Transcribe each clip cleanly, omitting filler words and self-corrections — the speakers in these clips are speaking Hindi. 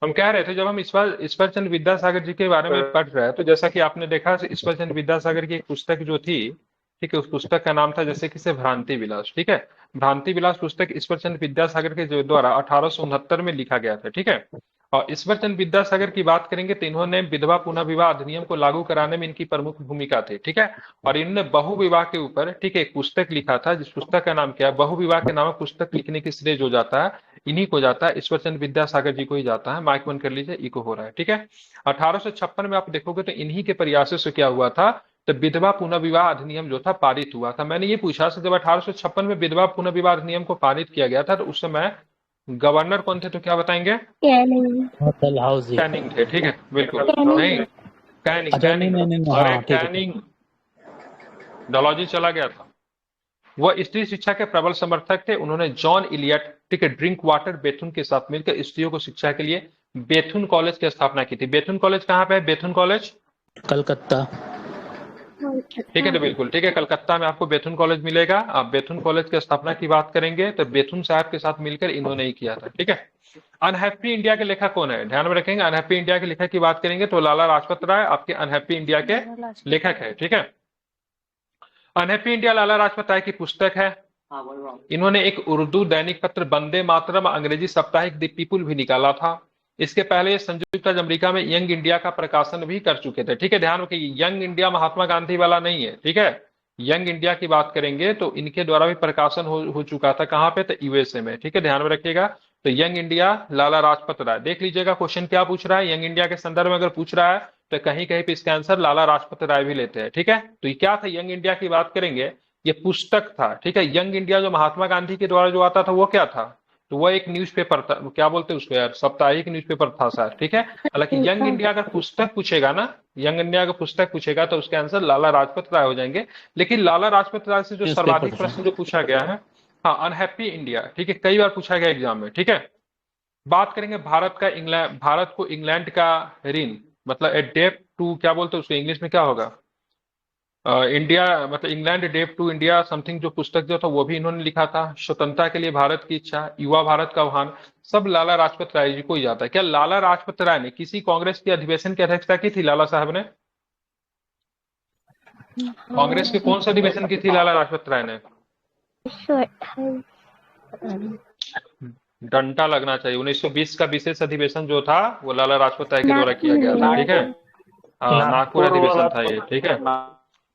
हम कह रहे थे जब हम ईश्वर चंद्र विद्यासागर जी के बारे में पढ़ रहे हैं, तो जैसा कि आपने देखा ईश्वर चंद्र विद्यासागर की एक पुस्तक जो थी, ठीक है, उस पुस्तक का नाम था जैसे कि से भ्रांति विलास, ठीक है। भ्रांति विलास पुस्तक ईश्वर चंद्र विद्यासागर के जो द्वारा 1869 में लिखा गया था, ठीक है। और ईश्वर चंद्र विद्यासागर की बात करेंगे तो इन्होंने विधवा पुनः विवाह अधिनियम को लागू कराने में इनकी प्रमुख भूमिका थी, ठीक है। और इन्होंने बहु विवाह के ऊपर, ठीक है, एक पुस्तक लिखा था जिस पुस्तक का नाम क्या है, बहु विवाह के नामक पुस्तक लिखने की श्रेय जो जाता है इन्हीं को जाता है, ईश्वर चंद्र विद्यासागर जी को ही जाता है। माइक बंद कर लीजिए, इको हो रहा है, ठीक है। 1856 में आप देखोगे तो इन्हीं के प्रयासों से क्या हुआ था, तो विधवा पुनः विवाह अधिनियम जो था पारित हुआ था। मैंने ये पूछा कि जब 1856 में विधवा पुनः विवाह अधिनियम को पारित किया गया था तो उस समय गवर्नर कौन थे, तो क्या बताएंगे? कैनिंग। डलहौजी। कैनिंग थे, ठीक है, बिल्कुल। नहीं, कैनिंग। कैनिंग, अच्छा, नहीं कैनिंग। नहीं नहीं, अरे हाँ ठीक है। कैनिंग, डलहौजी चला गया था। वह स्त्री शिक्षा के प्रबल समर्थक थे। उन्होंने जॉन इलियट, ठीक है, ड्रिंक वाटर बेथुन के साथ मिलकर स्त्रियों को शिक्षा के लिए बेथुन कॉलेज की स्थापना की थी। बेथुन कॉलेज कहाँ पे है? बेथुन कॉलेज, कलकत्ता। ठीक है, तो बिल्कुल ठीक है, कलकत्ता में आपको बेथुन कॉलेज मिलेगा। आप बेथुन कॉलेज की स्थापना की बात करेंगे तो बेथुन साहब के साथ मिलकर इन्होंने ही किया था, ठीक है। अनहैप्पी इंडिया के लेखक कौन है? ध्यान में रखेंगे, अनहैप्पी इंडिया के लेखक की बात करेंगे तो लाला लाजपत राय आपके अनहैप्पी इंडिया के लेखक है, ठीक है। अनहैप्पी इंडिया लाला लाजपत राय की पुस्तक है। इन्होंने एक उर्दू दैनिक पत्र वंदे मातरम, अंग्रेजी साप्ताहिक द पीपुल भी निकाला था। इसके पहले ये संयुक्त राज्य अमेरिका में यंग इंडिया का प्रकाशन भी कर चुके थे, ठीक है। ध्यान रखिए, यंग इंडिया महात्मा गांधी वाला नहीं है, ठीक है। यंग इंडिया की बात करेंगे तो इनके द्वारा भी प्रकाशन हो चुका था। कहां पे? तो यूएसए में, ठीक है, ध्यान में रखिएगा। तो यंग इंडिया लाला लाजपत राय, देख लीजिएगा क्वेश्चन क्या पूछ रहा है। यंग इंडिया के संदर्भ में अगर पूछ रहा है तो कहीं कहीं पे इसका आंसर लाला लाजपत राय भी लेते हैं, ठीक है। तो ये क्या था? यंग इंडिया की बात करेंगे, ये पुस्तक था, ठीक है। यंग इंडिया जो महात्मा गांधी के द्वारा जो आता था वो क्या था, तो वो एक न्यूज़पेपर था, क्या बोलते हैं उसको यार, साप्ताहिक न्यूज़पेपर था सर, ठीक है। हालांकि यंग इंडिया अगर पुस्तक पूछेगा ना, यंग इंडिया अगर पुस्तक पूछेगा तो उसके आंसर लाला लाजपत राय हो जाएंगे। लेकिन लाला लाजपत राय से जो न्यूज़पेपर सर्वाधिक था। प्रश्न जो पूछा गया है, हाँ, अनहैप्पी इंडिया, ठीक है, कई बार पूछा गया एग्जाम में, ठीक है। बात करेंगे भारत का, इंग्लैंड, भारत को इंग्लैंड का ऋण, मतलब ए डेट टू, क्या बोलते हैं उसको इंग्लिश में क्या होगा, इंडिया, मतलब England date to India something, जो पुस्तक जो था वो भी इन्होंने लिखा था। स्वतंत्रता के लिए भारत की इच्छा, युवा भारत का आह्वान, सब लाला लाजपत राय जी को ही जाता है। क्या लाला लाजपत राय ने किसी कांग्रेस की अधिवेशन की अध्यक्षता की थी? लाला साहब ने कांग्रेस के कौन सा अधिवेशन की थी लाला लाजपत राय ने? डंडा लगना चाहिए, 1920 का विशेष अधिवेशन जो था वो लाला लाजपत राय के द्वारा किया गया था, ठीक है। नागपुर नागपुर वाला अधिवेशन था ये, ठीक है।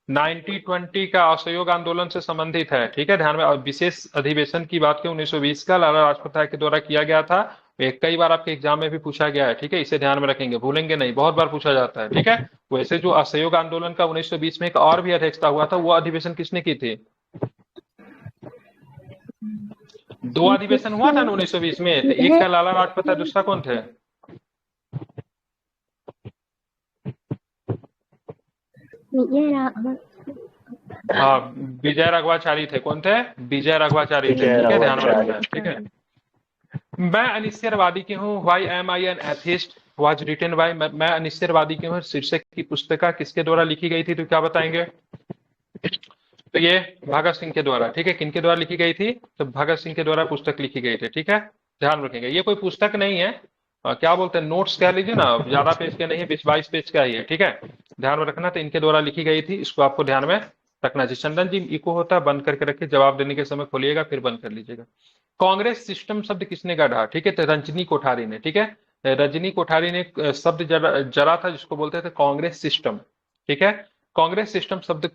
1920 का असहयोग आंदोलन से संबंधित है, ठीक है, ध्यान में। और विशेष अधिवेशन की बात की 1920 का लाला लाजपत राय के द्वारा किया गया था। ये कई बार आपके एग्जाम में भी पूछा गया है, ठीक है, इसे ध्यान में रखेंगे, भूलेंगे नहीं, बहुत बार पूछा जाता है, ठीक है। वैसे जो असहयोग आंदोलन का 1920 में एक और भी अध्यक्षता हुआ था, वो अधिवेशन किसने की थी? दो अधिवेशन हुआ था ना 1920 में, तो एक का लाला लाजपत राय, दूसरा कौन थे? हाँ, विजय रघवाचारी थे। कौन थे? विजय रघवाचारी थे, विजय ठीक है, ध्यान में रघुआचार्य। रखना है, ठीक है। मैं अनिश्चयवादी की हूँ, why am I an atheist, was written by, मैं अनिश्चयवादी की हूँ शीर्षक की पुस्तिका किसके द्वारा लिखी गई थी, तो क्या बताएंगे? तो ये भगत सिंह के द्वारा, ठीक है। किनके द्वारा लिखी गई थी? तो भगत सिंह के द्वारा पुस्तक लिखी गई थी, ठीक है, ध्यान रखेंगे। ये कोई पुस्तक नहीं है, क्या बोलते हैं, नोट्स कह लीजिए ना, ज्यादा पेज का नहीं है, 20-22 पेज का ही है, ठीक है, ध्यान में रखना। तो इनके द्वारा लिखी गई थी, इसको आपको ध्यान में रखना चाहिए। चंदन जी, इको होता है, बंद करके रखिए, जवाब देने के समय खोलिएगा फिर बंद कर लीजिएगा। कांग्रेस सिस्टम शब्द किसने गढ़ा? ठीक है, तो रजनी कोठारी ने, ठीक है, रजनी कोठारी ने शब्द जरा था जिसको बोलते थे कांग्रेस सिस्टम, ठीक है। कांग्रेस सिस्टम शब्द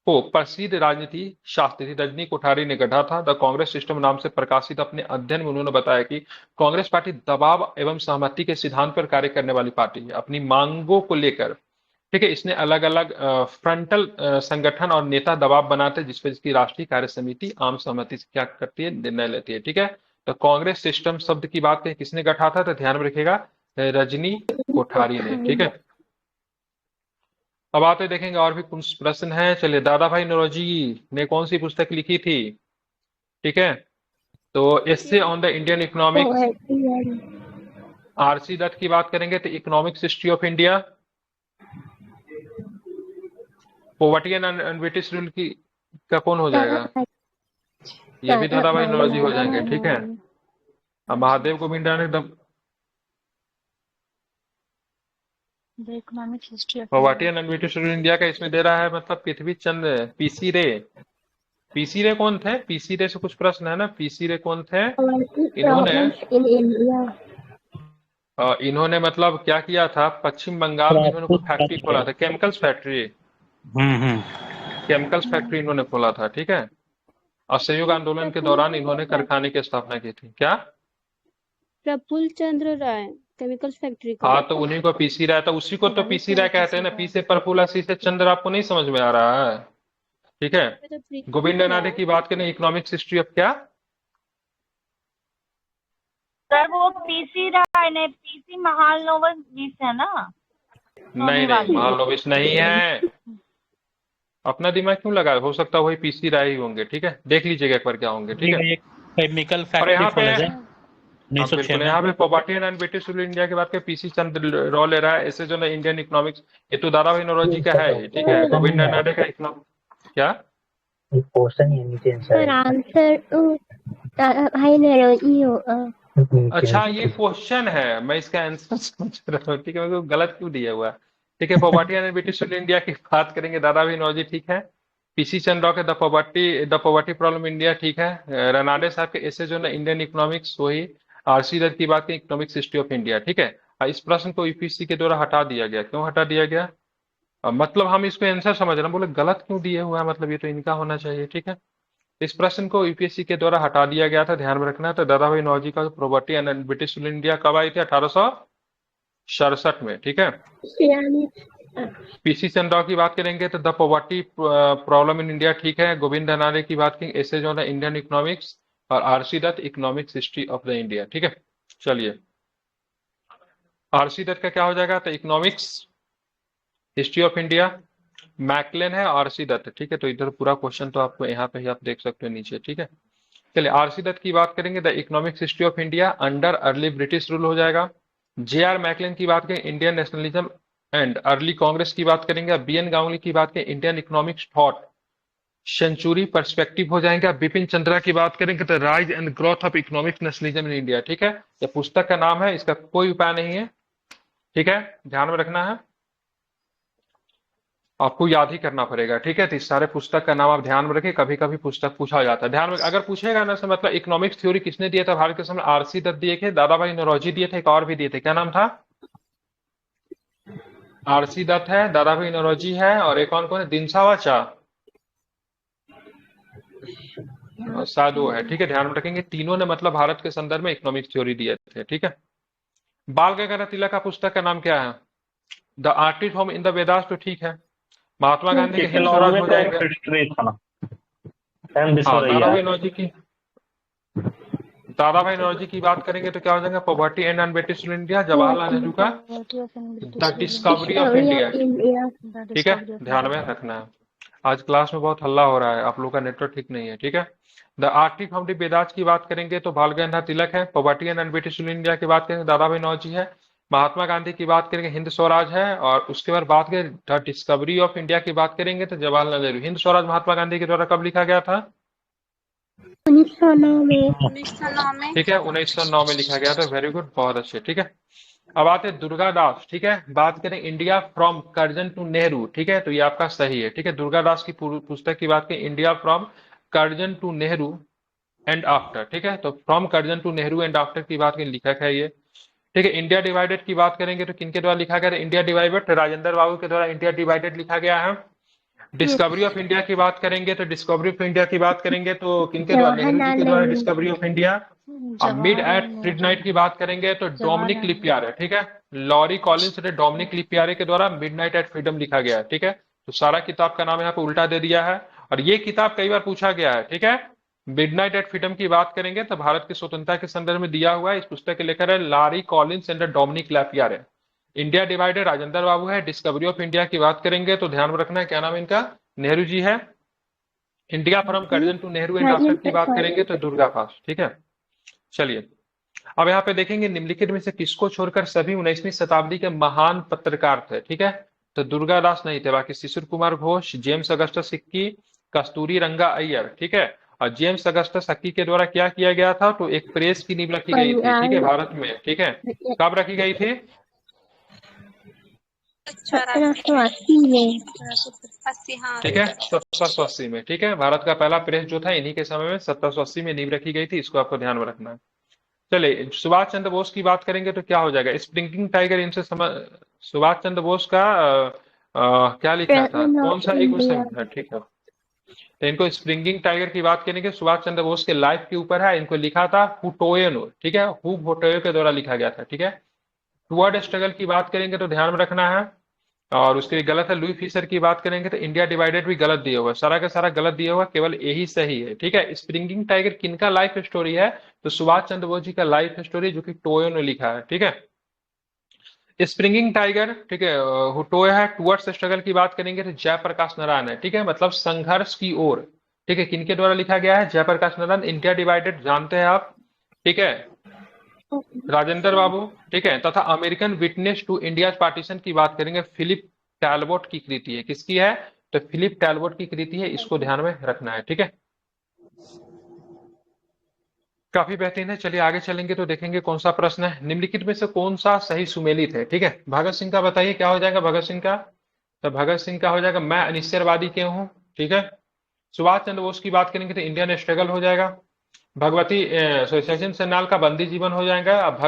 को प्रसिद्ध राजनीति शास्त्री रजनी कोठारी ने गढ़ा था। द कांग्रेस सिस्टम नाम से प्रकाशित अपने अध्ययन में उन्होंने बताया कि कांग्रेस पार्टी दबाव एवं सहमति के सिद्धांत पर कार्य करने वाली पार्टी है, अपनी मांगों को लेकर, ठीक है। इसने अलग अलग फ्रंटल संगठन और नेता दबाव बनाते हैं, जिस पर इसकी राष्ट्रीय कार्य समिति आम सहमति से क्या करती है, निर्णय लेती है, ठीक है। तो कांग्रेस सिस्टम शब्द की बात करें किसने गढ़ा था, तो ध्यान में रखिएगा, रजनी कोठारी ने, ठीक है। अब आते देखेंगे और भी कुछ प्रश्न है। चलिए, दादा भाई नौरोजी ने कौन सी पुस्तक लिखी थी, ठीक है, तो essay on the Indian economics. RC Dutt की बात करेंगे तो economics history of India. Poverty and British rule की का कौन हो जाएगा? ये भी दादा भाई नौरोजी हो जाएंगे, ठीक है। अब महादेव गोविंद ने एकदम, The economic history of poverty India. And un British rule India का इसमें दे रहा है मतलब पृथ्वी चंद्र पीसी रे। पीसी रे कौन थे? पीसी रे से कुछ प्रश्न है ना, पीसी रे कौन थे? इन्होंने in India. इन्होंने मतलब क्या किया था, पश्चिम बंगाल में इन्होंने कोई राजपूत फैक्ट्री वंश खोला है। था, केमिकल्स फैक्ट्री। हम्म। केमिकल्स फैक्ट्री इन्होंने खोला था, ठीक है। असहयोग आंदोलन के दौरान इन्होंने कारखाने की स्थापना की थी। क्या? प्रफुल्ल चंद्र राय केमिकल्स फैक्ट्री का। हाँ, तो उन्हीं को पीसी राय, तो उसी को तो पीसी राय कहते हैं ना। पी से प्रफुल्ल, सी से चंद्र, आपको नहीं समझ में आ रहा है? ठीक है। तो प्रीति गोविंद है। अनादे की बात करें, इकोनॉमिक्स हिस्ट्री ऑफ क्या? सर वो पीसी राय ने, पीसी महालनोबिस है ना? नहीं नहीं, महालनोबिस नहीं है। अपना दिमाग क्यों लगा? हो सकता है वही पीसी राय ही होंगे, ठीक है। देख लीजिएगा एक बार क्या होंगे, ठीक है। केमिकल और फैक्ट्री यहाँ पे खोले थे हाँ 1906 बिल्कुल, में। यहाँ पे poverty and British rule India की बात करें, पीसी चंद्र रॉ ले रहा है। ऐसे जो ना इंडियन इकोनॉमिक्स, ये तो दादा भाई नौरोजी का है ये, ठीक है। गोविंद अनादे का इकोनॉमिक्स क्या? क्वेश्चन ही नीचे सर आंसर भाई नरोजी हो। अच्छा, ये क्वेश्चन है, मैं इसका आंसर सोच रहा हूँ, ठीक है। मेरे को गलत क्यों दिया हुआ है? ठीक है, poverty and British rule India की बात करेंगे, दादा भाई नौरोजी, ठीक है। पीसी चंद्र के द पॉवर्टी प्रॉब्लम इंडिया, ठीक है। रनाडे साहब के ऐसे जो ना इंडियन इकोनॉमिक्स, वही। आरसी दत्त की बात करें, इकोनॉमिक्स हिस्ट्री ऑफ इंडिया, ठीक है। इस प्रश्न को यूपीएससी के द्वारा हटा दिया गया। क्यों हटा दिया गया? मतलब हम इसको आंसर समझ रहे हैं, बोले गलत क्यों दिए हुआ है, मतलब ये तो इनका होना चाहिए, ठीक है। इस प्रश्न को यूपीएससी के द्वारा हटा दिया गया था, ध्यान में रखना है। तो दादा भाई नौरोजी का property and British rule India कब आई थी? 1867 में, ठीक है। पीसी चंद्रा की बात करेंगे तो the poverty problem in India, ठीक है। गोविंद अनारे की बात करेंगे, ऐसे जो है इंडियन इकोनॉमिक्स। और RC Dutt economics history of the India, ठीक है। चलिए, आरसी दत्त का क्या हो जाएगा? तो economics history of India. McLane है, आरसी दत्त, ठीक है। तो इधर पूरा क्वेश्चन तो आपको यहाँ पे ही आप देख सकते हो नीचे, ठीक है। चलिए, आरसी दत्त की बात करेंगे, the economics history of India under early British rule हो जाएगा। जे आर मैकलेन की बात करें, Indian nationalism and early Congress की बात करेंगे। बी एन गांगुली की बात करें, Indian economics thought century perspective हो जाएंगे। बिपिन चंद्रा की बात करेंगे तो rise and growth of economic nationalism in India, ठीक है। ये पुस्तक का नाम है, इसका कोई उपाय नहीं है, ठीक है। ध्यान में रखना है, आपको याद ही करना पड़ेगा, ठीक है। तो इस सारे पुस्तक का नाम आप ध्यान में रखें, कभी कभी पुस्तक पूछा जाता है, ध्यान में अगर पूछेगा ना, तो मतलब इकोनॉमिक्स थ्योरी किसने दिया था भारत के समय? आरसी दत्त दिए थे, दादा भाई नौरोजी दिए थे, एक और भी दिए थे। क्या नाम था? आरसी दत्त है, दादा भाई नौरोजी है, और एक और कौन है? दिनसावा चा, शायद वो है, ठीक है। ध्यान में रखेंगे, तीनों ने मतलब भारत के संदर्भ में इकोनॉमिक थ्योरी दिए थे, ठीक है। बाल गंगाधर तिलक का पुस्तक का नाम क्या है? The artist home in the Vedas, तो ठीक है। महात्मा गांधी के हिंद स्वराज हो जाएंगे। हाँ, दादा भाई नौरोजी की बात करेंगे तो क्या हो जाएगा? Poverty and British rule India, Jawaharlal Nehru का द डिस्कवरी ऑफ इंडिया, ठीक है। ध्यान में रखना है, आज क्लास में बहुत हल्ला हो रहा है, आप लोग का नेटवर्क ठीक नहीं है, ठीक है। The Arctic of the Vedas की बात करेंगे तो बाल गंगाधर तिलक है। Poverty and British rule India की बात करेंगे, दादा भाई नौरोजी है। महात्मा गांधी की बात करेंगे, हिंद स्वराज है। और उसके बाद बात करें द डिस्कवरी ऑफ इंडिया की बात करेंगे तो जवाहरलाल नेहरू। हिंद स्वराज महात्मा गांधी के द्वारा कब लिखा गया था? 1909 में। 1909 में। ठीक है, 1909 में लिखा गया था। वेरी गुड, बहुत अच्छे, ठीक है। अब आते हैं दुर्गादास, ठीक है। बात करें India from Curzon to Nehru, ठीक है। तो ये आपका सही है, ठीक है। दुर्गादास की पुस्तक की बात करें, India from Curzon to Nehru and after, ठीक है। तो from Curzon to Nehru and after की बात करें, लेखक है ये, ठीक है। इंडिया डिवाइडेड की बात करेंगे तो किनके द्वारा लिखा गया? इंडिया डिवाइडेड राजेंद्र बाबू के द्वारा इंडिया डिवाइडेड लिखा गया है। डिस्कवरी ऑफ इंडिया की बात करेंगे तो डिस्कवरी ऑफ इंडिया की बात करेंगे तो किनके द्वारा? नेहरू जी के द्वारा discovery of India. Mid at midnight की बात करेंगे तो डोमिनिक लिपियारे, ठीक है। लॉरी कॉलिंस ने डोमिनिक लिपियारे के द्वारा मिडनाइट एट फ्रीडम लिखा गया है, ठीक है। तो सारा किताब का नाम यहाँ पे उल्टा दे दिया है, और ये किताब कई बार पूछा गया है, ठीक है। मिडनाइट एट फ्रीडम की बात करेंगे तो भारत की स्वतंत्रता के संदर्भ में दिया हुआ है। इस पुस्तक के लेखक है Larry Collins and Dominique Lapierre. India divided Rajendra Babu है। डिस्कवरी ऑफ इंडिया की बात करेंगे तो ध्यान में रखना है, क्या नाम है इनका? नेहरू जी है। India from Curzon to Nehru and after की बात करेंगे तो दुर्गा दास, ठीक है। चलिए, अब यहाँ पे देखेंगे निम्नलिखित में से किसको छोड़कर सभी 19वीं शताब्दी के महान पत्रकार थे, ठीक है। तो दुर्गादास नहीं थे, बाकी Shishir Kumar Ghosh, James Augustus Hicky, Kasturi Ranga Iyer, ठीक है। और जेम्स अगस्टस हिक्की के द्वारा क्या किया गया था? तो एक प्रेस की नींव रखी गई थी, ठीक है, भारत में, ठीक है। कब रखी गई थी? 1780 में। 80, हाँ। ठीक है, 1780 में। ठीक है, भारत का पहला प्रेस जो था इन्हीं के समय में 1780 में नींव रखी गई थी, इसको आपको ध्यान में रखना है। चलिए, सुभाष चंद्र बोस की बात करेंगे तो क्या हो जाएगा, स्प्रिंगिंग टाइगर इनसे सुभाष चंद्र बोस का क्या लिखा था, प्रेसिडेंट कौन ऑफ सा एक इंडिया। क्वेश्चन, ठीक है। तो इनको स्प्रिंगिंग टाइगर की बात करेंगे, सुभाष चंद्र बोस के लाइफ के ऊपर है, इनको लिखा था हुटोयनो। ठीक है, हु होटोयो के द्वारा लिखा गया था। ठीक है, टुवर्ड स्ट्रगल की बात करेंगे तो ध्यान में रखना है, और उसके लिए गलत है। लुई फिशर की बात करेंगे तो इंडिया डिवाइडेड भी गलत दिया हुआ है, सारा का सारा गलत दिया हुआ, केवल यही सही है। ठीक है, स्प्रिंगिंग टाइगर किनका लाइफ स्टोरी है, तो सुभाष चंद्र बोस जी का लाइफ स्टोरी, जो कि टोयो ने लिखा है। ठीक है, स्प्रिंगिंग टाइगर, ठीक है, हुटोय है। टुवर्ड्स स्ट्रगल की बात करेंगे तो जयप्रकाश नारायण है। ठीक है, मतलब संघर्ष की ओर। ठीक है, किनके द्वारा लिखा गया है, जयप्रकाश नारायण। इंडिया डिवाइडेड जानते हैं आप, ठीक है, राजेंद्र बाबू। ठीक है, तथा American witness to India partition की बात करेंगे, फिलिप टैलबोट की कृति है। किसकी है, तो फिलिप टैलबोट की कृति है, इसको ध्यान में रखना है। ठीक है, काफी बेहतरीन है। चलिए आगे चलेंगे तो देखेंगे कौन सा प्रश्न है, निम्नलिखित में से कौन सा सही सुमेलित है। ठीक है, भगत सिंह का बताइए क्या हो जाएगा, भगत सिंह का, तो भगत सिंह का हो जाएगा मैं अनिश्चयवादी क्यों हूं। ठीक है, सुभाष चंद्र बोस की बात करेंगे तो इंडियन स्ट्रगल हो जाएगा। सचिन सन्याल का बंदी जीवन हो जाएगा। अब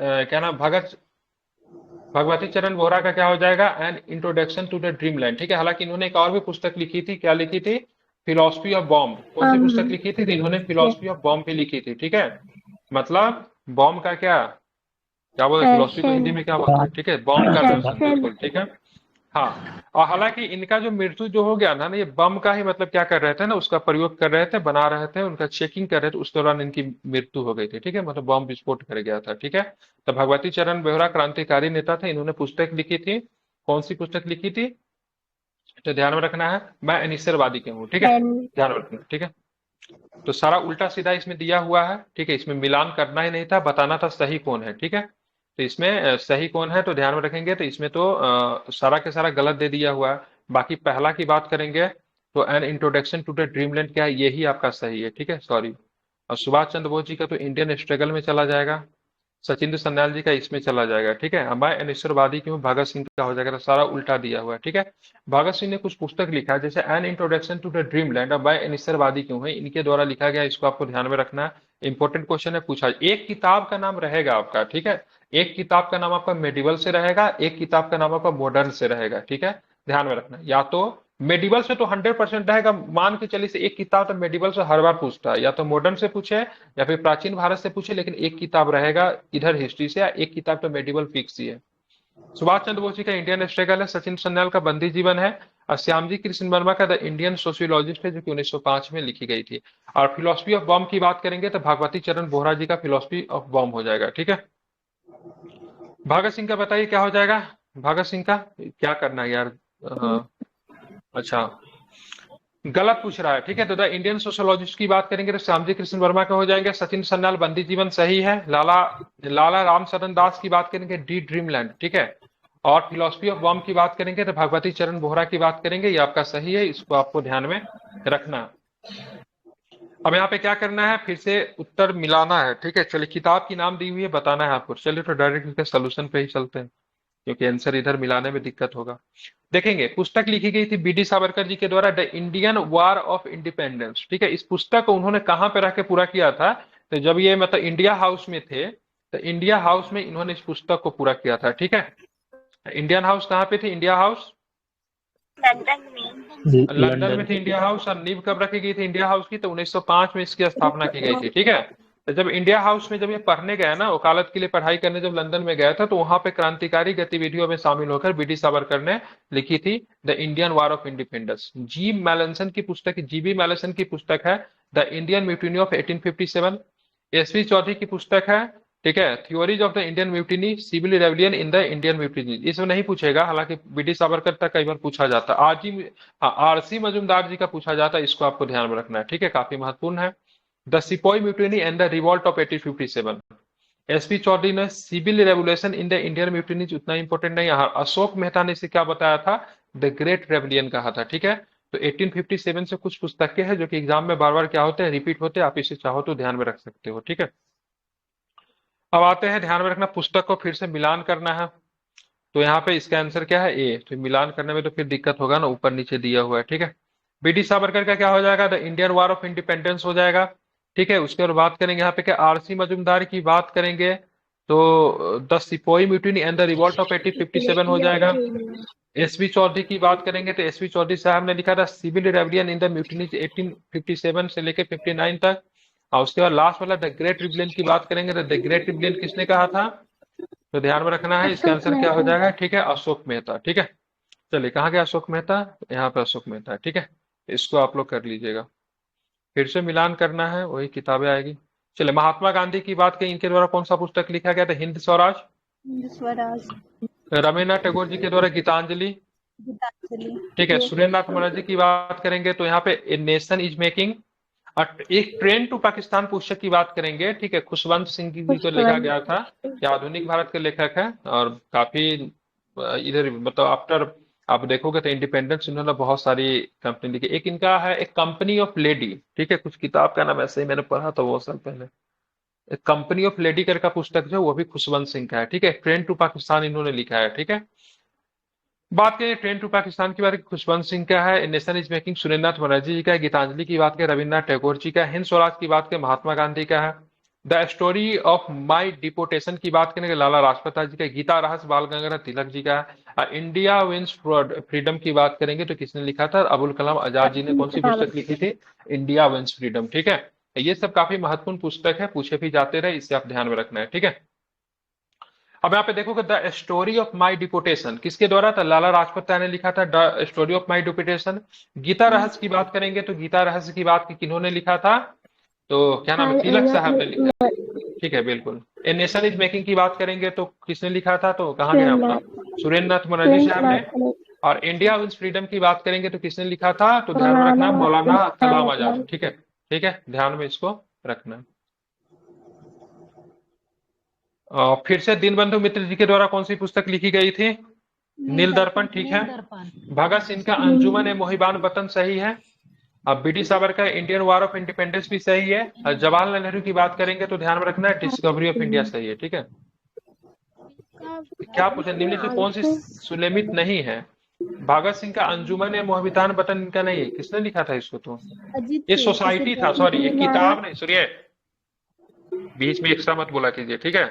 क्या नाम, भगवती चरण वोहरा का क्या हो जाएगा, an introduction to the dreamland. ठीक है, हालांकि इन्होंने एक और भी पुस्तक लिखी थी, क्या लिखी थी, फिलोसफी ऑफ बॉम्ब। कौन सी पुस्तक लिखी थी, तो इन्होंने फिलोसफी ऑफ बॉम्ब भी लिखी थी। ठीक है, मतलब बॉम्ब का क्या क्या बोलते हैं, फिलोसफी को हिंदी में क्या बोलते हैं, ठीक है, बॉम्ब का दर्शन, बिल्कुल ठीक है। हाँ, और हालांकि इनका जो मृत्यु जो हो गया ना, ये बम का ही मतलब क्या कर रहे थे ना, उसका प्रयोग कर रहे थे, बना रहे थे, उनका चेकिंग कर रहे थे, उस दौरान इनकी मृत्यु हो गई थी। ठीक है, मतलब बम विस्फोट कर गया था। ठीक है, तो भगवती चरण बेहरा क्रांतिकारी नेता थे, इन्होंने पुस्तक लिखी थी। कौन सी पुस्तक लिखी थी, तो ध्यान में रखना है, मैं अनिश्चयवादी क्यों हूँ। ठीक है, ध्यान में रखना। ठीक है, तो सारा उल्टा सीधा इसमें दिया हुआ है। ठीक है, इसमें मिलान करना ही नहीं था, बताना था सही कौन है। ठीक है, तो इसमें सही कौन है तो ध्यान में रखेंगे, तो इसमें तो सारा के सारा गलत दे दिया हुआ है। बाकी पहला की बात करेंगे तो an introduction to the dreamland क्या है, यही आपका सही है। ठीक है, सॉरी। और सुभाष चंद्र बोस जी का तो इंडियन स्ट्रगल में चला जाएगा, सचिंद्र सन्याल जी का इसमें चला जाएगा। ठीक है, मैं अनिश्चयवादी क्यों, भगत सिंह का हो जाएगा, तो सारा उल्टा दिया हुआ है। ठीक है, भगत सिंह ने कुछ पुस्तक लिखा है, जैसे an introduction to the dream land, अब मैं अनिश्चयवादी क्यों है, इनके द्वारा लिखा गया, इसको आपको ध्यान में रखना है। इंपॉर्टेंट क्वेश्चन है, पूछा एक किताब का नाम रहेगा आपका। ठीक है, एक किताब का नाम आपका मेडिवल से रहेगा, एक किताब का नाम आपका मॉडर्न से रहेगा। ठीक है, ध्यान में रखना, या तो मेडिवल से तो 100% रहेगा, मान के चलिए से एक किताब तो मेडिवल से हर बार पूछता है, या तो मॉडर्न से पूछे या फिर प्राचीन भारत से पूछे, लेकिन एक किताब रहेगा इधर हिस्ट्री से, या एक किताब तो मेडिवल फिक्स ही है। सुभाष चंद्र बोस जी का इंडियन स्ट्रगल है, सचिन सन्याल का बंदी जीवन है, और श्यामजी कृष्ण वर्मा का द इंडियन सोशियोलॉजिस्ट है, जो कि 1905 में लिखी गई थी। और फिलोसफी ऑफ बॉम्ब की बात करेंगे तो भगवती चरण बोहरा जी का फिलोसफी ऑफ बॉम्ब हो जाएगा। ठीक है, भगत सिंह का बताइए क्या हो जाएगा, भगत सिंह का क्या करना है यार, अच्छा गलत पूछ रहा है। ठीक है, तो द इंडियन सोशोलॉजिस्ट की बात करेंगे तो श्यामजी कृष्ण वर्मा का हो जाएंगे। सचिन सन्याल बंदी जीवन सही है। लाला लाला रामचरण दास की बात करेंगे, डी ड्रीमलैंड। ठीक है, और फिलोसफी ऑफ बॉम्ब की बात करेंगे तो भगवती चरण बोहरा की बात करेंगे, ये आपका सही है, इसको आपको ध्यान में रखना। अब यहाँ पे क्या करना है, फिर से उत्तर मिलाना है। ठीक है, चलिए किताब की नाम दी हुई है, बताना है आपको। चलिए तो डायरेक्ट इसके सोल्यूशन पे ही चलते हैं, क्योंकि आंसर इधर मिलाने में दिक्कत होगा। देखेंगे, पुस्तक लिखी गई थी बीडी सावरकर जी के द्वारा, the Indian war of independence. ठीक है, इस पुस्तक को उन्होंने कहां पे रह के पूरा किया था, तो जब ये मतलब इंडिया हाउस में थे, तो इंडिया हाउस में इन्होंने इस पुस्तक को पूरा किया था। ठीक है, इंडियन हाउस कहाँ पे थे, इंडिया हाउस लंदन में। लंदन में थी इंडिया हाउस, और नींव कब रखी गई थी इंडिया हाउस की, तो 1905 में इसकी स्थापना की गई थी। ठीक है, तो जब इंडिया हाउस में जब ये पढ़ने गया ना, वकालत के लिए पढ़ाई करने जब लंदन में गया था, तो वहां पे क्रांतिकारी गतिविधियों में शामिल होकर बीडी सावरकर ने लिखी थी the Indian war of independence. G Malleson की पुस्तक, जीबी मैलेसन की पुस्तक है the Indian mutiny of 1857। SV Chaudhuri की पुस्तक है, ठीक है, theories of the Indian mutiny, civil rebellion in the Indian mutiny. इसमें नहीं पूछेगा, हालांकि बीडी सावरकर तक कई बार पूछा जाता है। आरसी मजूमदार जी का पूछा जाता है, इसको आपको ध्यान में रखना है। ठीक है, काफी महत्वपूर्ण है। The sepoy mutiny and the revolt of 1857। SP Chaudhuri ने civil revolution in the Indian mutiny, उतना इंपॉर्टेंट नहीं। अशोक मेहता ने इसे क्या बताया था, द ग्रेट रेवलियन कहा था। ठीक है, तो 1857 से कुछ पुस्तकें हैं जो कि एग्जाम में बार बार क्या होते हैं, रिपीट होते हैं, आप इसे चाहो तो ध्यान में रख सकते हो। ठीक है, अब आते हैं, ध्यान में रखना, पुस्तक को फिर से मिलान करना है। तो यहाँ पे इसका आंसर क्या है, ए। तो मिलान करने में तो फिर दिक्कत होगा ना, ऊपर नीचे दिया हुआ है, ठीक है। बीडी सावरकर का क्या हो जाएगा, the Indian war of independence हो जाएगा, ठीक है। उसके बाद बात करेंगे यहाँ पे क्या, आरसी मजूमदार की बात करेंगे तो the sepoy mutiny and the revolt of 1857 हो जाएगा। एसवी चौधरी की बात करेंगे तो एसवी चौधरी साहब ने लिखा था civil rebellion in the mutiny 1857 से लेके 59 तक। और उसके बाद लास्ट वाला द ग्रेट रिबेलियन की बात करेंगे तो द ग्रेट रिबेलियन किसने कहा था, तो ध्यान में रखना है, इसका आंसर क्या हो जाएगा, ठीक है, अशोक मेहता, ठीक है। चलिए कहाँ गया अशोक मेहता, यहाँ पे अशोक मेहता है, ठीक है। इसको आप लोग कर लीजिएगा, फिर से मिलान करना है, वही किताबें आएगी। चलिए महात्मा गांधी की बात करें, इनके द्वारा कौन सा पुस्तक लिखा गया था, हिंद स्वराज। स्वराज, रविन्द्रनाथ टैगोर जी के द्वारा गीतांजलि, गीतांजलि, ठीक है। सुरेंद्रनाथ बनर्जी की बात करेंगे तो यहाँ पे ए नेशन इज मेकिंग। एक ट्रेन टू पाकिस्तान पुस्तक की बात करेंगे, ठीक है, खुशवंत सिंह जी को लिखा गया था, ये आधुनिक भारत के लेखक है और काफी इधर मतलब आफ्टर आप देखोगे तो इंडिपेंडेंस इन्होंने बहुत सारी कंपनी लिखी। एक इनका है एक कंपनी ऑफ लेडी, ठीक है, कुछ किताब का नाम ऐसे ही मैंने पढ़ा था वो साल पहले। एक कंपनी ऑफ लेडी कर का पुस्तक जो वो भी खुशवंत सिंह का है, ठीक है। ट्रेन टू पाकिस्तान इन्होंने लिखा है, ठीक है। बात करें ट्रेन टू पाकिस्तान की बात, खुशवंत सिंह का है, nation is making Surendranath Banerjee ji का है, गीतांजलि की बात करें रविन्द्रनाथ टैगोर जी का है, हिंद स्वराज की बात करें महात्मा गांधी का है, the story of my deportation की बात करेंगे लाला लाजपत राय जी का, गीता रहस्य बाल गंगाधर तिलक जी का है, इंडिया विंस फ्रीडम की बात करेंगे तो किसने लिखा था, अबुल कलाम आजाद जी ने कौन सी पुस्तक लिखी थी, इंडिया विंस फ्रीडम, ठीक है। ये सब काफी महत्वपूर्ण पुस्तक है, पूछे भी जाते रहे, इससे आप ध्यान में रखना है, ठीक है। अब यहाँ पे देखोगे the story of my deportation किसके द्वारा था, लाला लाजपत राय ने लिखा था the story of my deportation. Gita Rahasya की बात करेंगे तो गीता रहस्य की बात किन्होंने लिखा था, तो क्या नाम है, तिलक साहब ने लिखा, ठीक है, बिल्कुल। ए नेशन इज मेकिंग की बात करेंगे तो किसने लिखा था, तो कहाँ गया अपना, सुरेंद्रनाथ बनर्जी साहब ने। और इंडिया विंस फ्रीडम की बात करेंगे तो किसने लिखा था, तो ध्यान में रखना मौलाना कलाम आजाद, ठीक है, ठीक है, ध्यान में इसको रखना। फिर से दीनबंधु मित्र जी के द्वारा कौन सी पुस्तक लिखी गई थी, नील दर्पण, ठीक है। भगत सिंह का अंजुमन ए मोहिबान वतन सही है। अब V D Savarkar Indian war of independence भी सही है। और जवाहरलाल नेहरू की बात करेंगे तो ध्यान में रखना है डिस्कवरी ऑफ इंडिया सही है, ठीक है। क्या पूछा, निम्न से कौन सी सुलेमित नहीं है, भगत सिंह का अंजुमन ए मोहिबान वतन इनका नहीं है, किसने लिखा था इसको, तो ये सोसाइटी था, सॉरी ये किताब नहीं, सुनिए बीच में एक्स्ट्रा मत बोला कीजिए, ठीक है।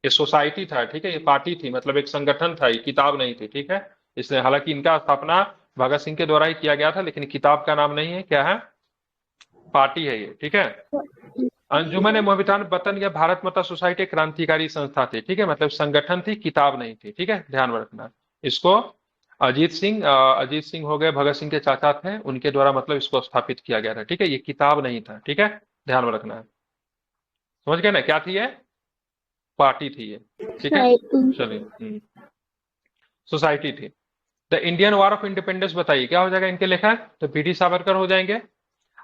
ये सोसाइटी था, ठीक है, ये पार्टी थी, मतलब एक संगठन था, ये किताब नहीं थी, ठीक है। इसलिए हालांकि इनका स्थापना भगत सिंह के द्वारा ही किया गया था, लेकिन किताब का नाम नहीं है, क्या है, पार्टी है ये, ठीक है। अंजुमन मोहिबान वतन या भारत माता सोसाइटी एक क्रांतिकारी संस्था थी, ठीक है, मतलब संगठन थी, किताब नहीं थी, ठीक है, ध्यान में रखना इसको। अजीत सिंह हो गए, भगत सिंह के चाचा थे, उनके द्वारा मतलब इसको स्थापित किया गया था, ठीक है, ये किताब नहीं था, ठीक है, ध्यान में रखना है। समझ गए ना, क्या थी ये, पार्टी थी ये, ठीक है, चलिए सोसाइटी थी। The Indian war of independence बताइए क्या हो जाएगा इनके लेखक, तो बीडी सावरकर हो जाएंगे।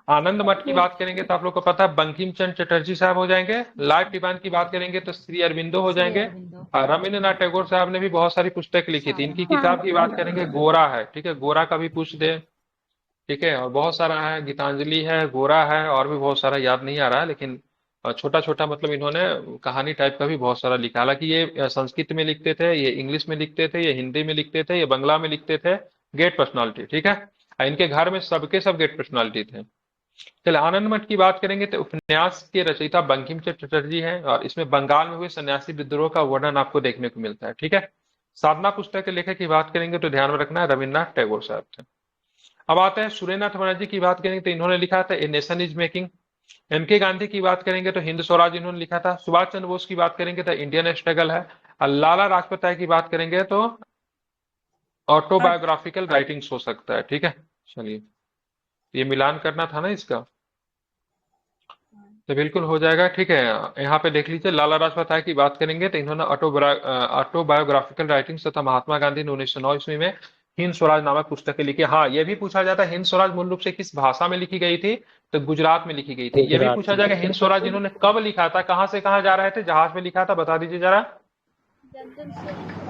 आनंद मठ की बात करेंगे तो आप लोग को पता है बंकिम चंद्र चटर्जी साहब हो जाएंगे। लाइफ डिवाइन की बात करेंगे तो श्री अरविंदो हो जाएंगे। और रविन्द्रनाथ टैगोर साहब ने भी बहुत सारी पुस्तक लिखी थी, इनकी किताब की बात करेंगे गोरा है, ठीक है, गोरा का भी पूछ दे, ठीक है, और बहुत सारा है, गीतांजलि है, गोरा है, और भी बहुत सारा याद नहीं आ रहा है, लेकिन छोटा छोटा मतलब इन्होंने कहानी टाइप का भी बहुत सारा लिखा। हालांकि ये संस्कृत में लिखते थे, ये इंग्लिश में लिखते थे, ये हिंदी में लिखते थे, ये बंगला में लिखते थे, गेट पर्सनालिटी, ठीक है। इनके घर में सबके सब गेट पर्सनालिटी थे। चले आनंद मठ की बात करेंगे तो उपन्यास के रचयिता बंकिम चंद्र चटर्जी हैं, और इसमें बंगाल में हुए सन्यासी विद्रोह का वर्णन आपको देखने को मिलता है, ठीक है। साधना पुस्तक के लेखक की बात करेंगे तो ध्यान में रखना है रविन्द्रनाथ टैगोर साहब थे। अब आते हैं सुरेंद्रनाथ बनर्जी की बात करेंगे तो इन्होंने लिखा था a nation is making. MK. Gandhi की बात करेंगे तो हिंद स्वराज इन्होंने लिखा था। सुभाष चंद्र बोस की बात करेंगे तो इंडियन स्ट्रगल है। और लाला लाजपत राय की बात करेंगे तो ऑटोबायोग्राफिकल राइटिंग्स हो सकता है, ठीक है। चलिए ये मिलान करना था ना इसका, तो बिल्कुल हो जाएगा, ठीक है। यहाँ पे देख लीजिए लाला लाजपत राय की बात करेंगे तो इन्होंने ऑटोबायोग्राफिकल राइटिंग्स तथा महात्मा गांधी ने 1909 ईस्वी में हिंद स्वराज नामक पुस्तकें लिखी। हाँ, ये भी पूछा जाता है हिंद स्वराज मूल रूप से किस भाषा में लिखी गई थी, तो गुजरात में लिखी गई थी। ये भी पूछा जाएगा हिंद स्वराज इन्होंने कब लिखा था, कहाँ से कहाँ जा रहे थे, जहाज में लिखा था, बता दीजिए जरा।